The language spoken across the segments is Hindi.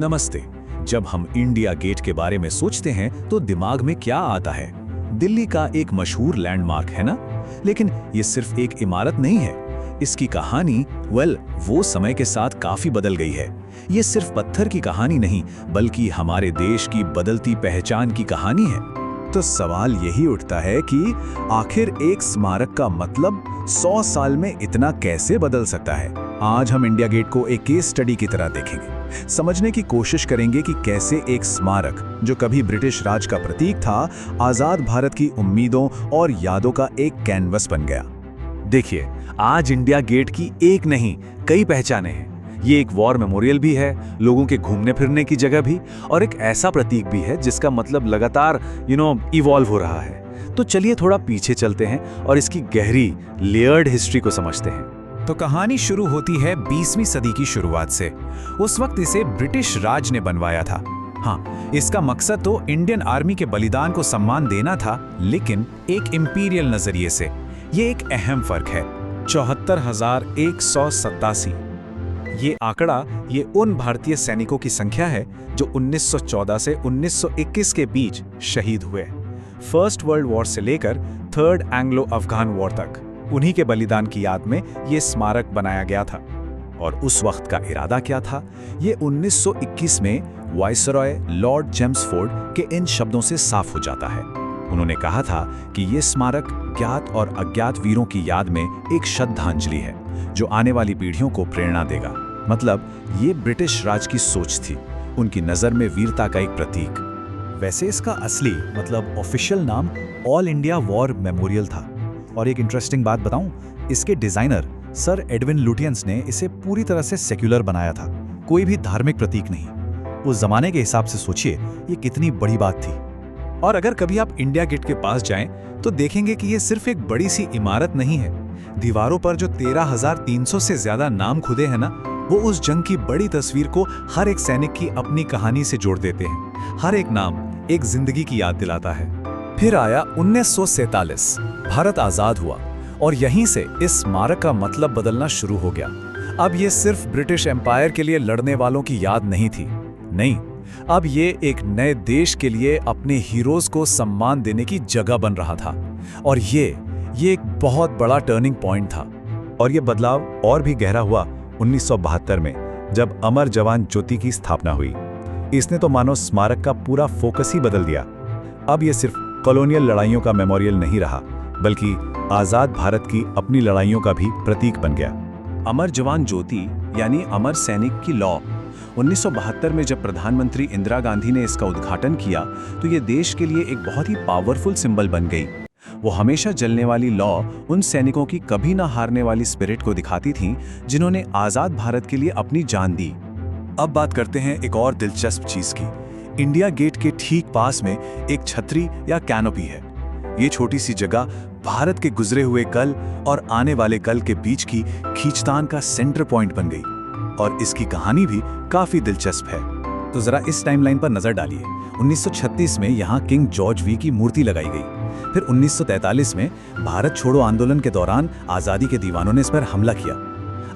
नमस्ते। जब हम इंडिया गेट के बारे में सोचते हैं तो दिमाग में क्या आता है? दिल्ली का एक मशहूर लैंडमार्क है ना? लेकिन ये सिर्फ एक इमारत नहीं है। इसकी कहानी वो समय के साथ काफी बदल गई है। ये सिर्फ पत्थर की कहानी नहीं, बल्कि हमारे देश की बदलती पहचान की कहानी है। तो सवाल यही उठता है कि आखिर एक स्मारक का मतलब 100 साल में इतना कैसे बदल सकता है? आज हम इंडिया गेट को एक केस स्टडी की तरह देखेंगे। समझने की कोशिश करेंगे कि कैसे एक स्मारक जो कभी ब्रिटिश राज का प्रतीक था, आजाद भारत की उम्मीदों और यादों का एक कैनवस बन गया। देखिए, आज इंडिया गेट की एक नहीं, कई पहचानें हैं। ये एक वॉर मेमोरियल भी है, लोगों के घूमने फिरने की जगह भी, और एक ऐसा प्रतीक भी है जिसका मतलब लगातार इवॉल्व हो रहा है। तो चलिए थोड़ा पीछे चलते हैं और इसकी गहरी लेयर्ड हिस्ट्री को समझते हैं। तो कहानी शुरू होती है 20वीं सदी की शुरुआत से। उस वक्त इसे ब्रिटिश राज ने बनवाया था। हाँ, इसका मकसद तो इंडियन आर्मी के बलिदान को सम्मान देना था, लेकिन एक इंपीरियल नजरिए से। ये एक अहम फर्क है। 74,187 ये आंकड़ा ये उन भारतीय सैनिकों की संख्या है जो 1914 से 1921 के बीच शहीद हुए। फर्स्ट वर्ल्ड वॉर से लेकर थर्ड एंग्लो अफगान वॉर तक उन्हीं के बलिदान की याद में ये स्मारक बनाया गया था। और उस वक्त का इरादा क्या था? ये 1921 में वाइसरॉय लॉर्ड चेम्सफोर्ड के इन शब्दों से साफ हो जाता है। उन्होंने कहा था कि ये स्मारक ज्ञात और अज्ञात वीरों की याद में एक श्रद्धांजलि है जो आने वाली पीढ़ियों को प्रेरणा देगा। मतलब ये ब्रिटिश राज की सोच थी, उनकी नज़र में वीरता का एक प्रतीक। वैसे इसका असली मतलब ऑफिशियल नाम ऑल इंडिया वॉर मेमोरियल था। और एक इंटरेस्टिंग बात बताऊं, इसके डिजाइनर सर एडविन लुटियंस ने इसे पूरी तरह से सेक्युलर बनाया था, कोई भी धार्मिक प्रतीक नहीं। उस जमाने के हिसाब से सोचिए ये कितनी बड़ी बात थी। और अगर कभी आप इंडिया गेट के पास जाएं तो देखेंगे कि ये सिर्फ एक बड़ी सी इमारत नहीं है। दीवारों पर जो 13,300 से ज्यादा नाम खुदे हैं ना, वो उस जंग की बड़ी तस्वीर को हर एक सैनिक की अपनी कहानी से जोड़ देते हैं। हर एक नाम एक जिंदगी की याद दिलाता है। फिर आया 1947, भारत आजाद हुआ और यहीं से इस स्मारक का मतलब बदलना शुरू हो गया। अब ये सिर्फ ब्रिटिश एम्पायर के लिए लड़ने वालों की याद नहीं थी, नहीं, अब ये एक नए देश के लिए अपने हीरोज को सम्मान देने की जगह बन रहा था। और ये एक बहुत बड़ा टर्निंग पॉइंट था। और ये बदलाव और भी गहरा हुआ 1972 में, जब अमर जवान ज्योति की स्थापना हुई। इसने तो मानो स्मारक का पूरा फोकस ही बदल दिया। अब ये सिर्फ कॉलोनियल लड़ाइयों का मेमोरियल नहीं रहा, बल्कि आजाद भारत की अपनी लड़ाइयों का भी प्रतीक बन गया। अमर जवान ज्योति यानी अमर सैनिक की लौ 1972 में जब प्रधानमंत्री इंदिरा गांधी ने इसका उद्घाटन किया तो ये देश के लिए एक बहुत ही पावरफुल सिंबल बन गई। वो हमेशा जलने वाली लौ उन सैनिकों की कभी ना हारने वाली स्पिरिट को दिखाती थी जिन्होंने आजाद भारत के लिए अपनी जान दी। अब बात करते हैं एक और दिलचस्प चीज की। इंडिया गेट के ठीक पास में एक छतरी या कैनोपी है। ये छोटी सी जगह भारत के गुजरे हुए कल और आने वाले कल के बीच की खींचतान का सेंटर पॉइंट बन गई। और इसकी कहानी भी काफी दिलचस्प है। तो जरा इस टाइमलाइन पर नजर डालिए। 1936 में यहाँ किंग जॉर्ज वी की मूर्ति लगाई गई। फिर 1943 में भारत छोड़ो आंदोलन के दौरान आजादी के दीवानों ने इस पर हमला किया।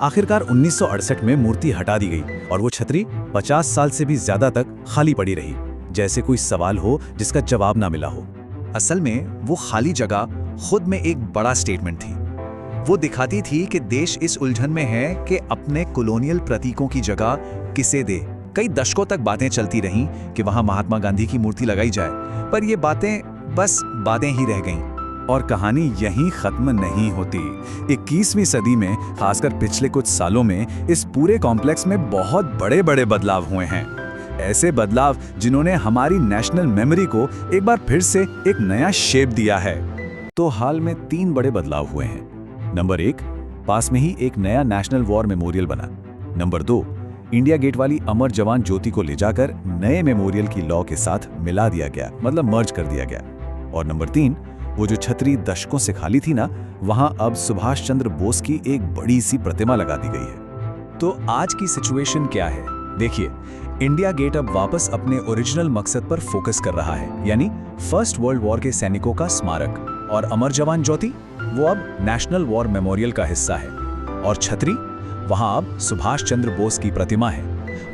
आखिरकार 1968 में मूर्ति हटा दी गई और वो छतरी 50 साल से भी ज्यादा तक खाली पड़ी रही, जैसे कोई सवाल हो जिसका जवाब ना मिला हो। असल में वो खाली जगह खुद में एक बड़ा स्टेटमेंट थी। वो दिखाती थी कि देश इस उलझन में है कि अपने कॉलोनियल प्रतीकों की जगह किसे दे। कई दशकों तक बातें चलती रहीं कि वहां महात्मा गांधी की मूर्ति लगाई जाए, पर ये बातें बस बातें ही रह गईं। और कहानी यहीं खत्म नहीं होती। 21वीं सदी में, खासकर पिछले कुछ सालों में, इस पूरे कॉम्प्लेक्स में बहुत बड़े बड़े बदलाव हुए हैं। ऐसे बदलाव जिन्होंने हमारी नेशनल मेमोरी को एक बार फिर से एक नया शेप दिया है। तो हाल में 3 बड़े बदलाव हुए हैं। नंबर 1, पास में ही एक नया नेशनल वॉर मेमोरियल बना। नंबर 2, इंडिया गेट वाली अमर जवान ज्योति को ले जाकर नए मेमोरियल की लॉ के साथ मिला दिया गया, मतलब मर्ज कर दिया गया। और नंबर 3, वो जो छतरी दशकों से खाली थी ना, वहां अब सुभाष चंद्र बोस की एक बड़ी सी प्रतिमा लगा दी गई है। तो आज की सिचुएशन क्या है? देखिए, इंडिया गेट अब वापस अपने ओरिजिनल मकसद पर फोकस कर रहा है, यानी फर्स्ट वर्ल्ड वॉर के सैनिकों का स्मारक। और अमर जवान ज्योति वो अब नेशनल वॉर मेमोरियल का हिस्सा है। और छतरी, वहां अब सुभाष चंद्र बोस की प्रतिमा है।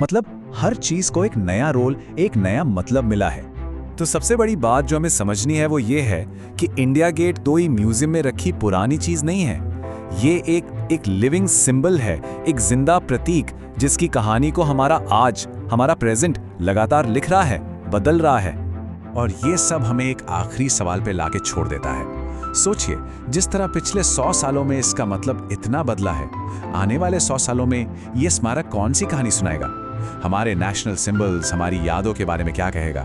मतलब हर चीज को एक नया रोल, एक नया मतलब मिला है। तो सबसे बड़ी बात जो हमें समझनी है वो ये है कि इंडिया गेट तो ही म्यूजियम में रखी पुरानी चीज नहीं है। ये एक लिविंग सिंबल है, एक जिंदा प्रतीक जिसकी कहानी को हमारा आज, हमारा प्रेजेंट लगातार लिख रहा है, बदल रहा है। और ये सब हमें एक आखिरी सवाल पे लाके छोड़ देता है। सोचिए, जिस तरह पिछले 100 सालों में इसका मतलब इतना बदला है, आने वाले 100 सालों में ये स्मारक कौन सी कहानी सुनाएगा? हमारे नेशनल सिंबल्स, हमारी यादों के बारे में क्या कहेगा?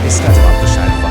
इसका जवाब तो शायद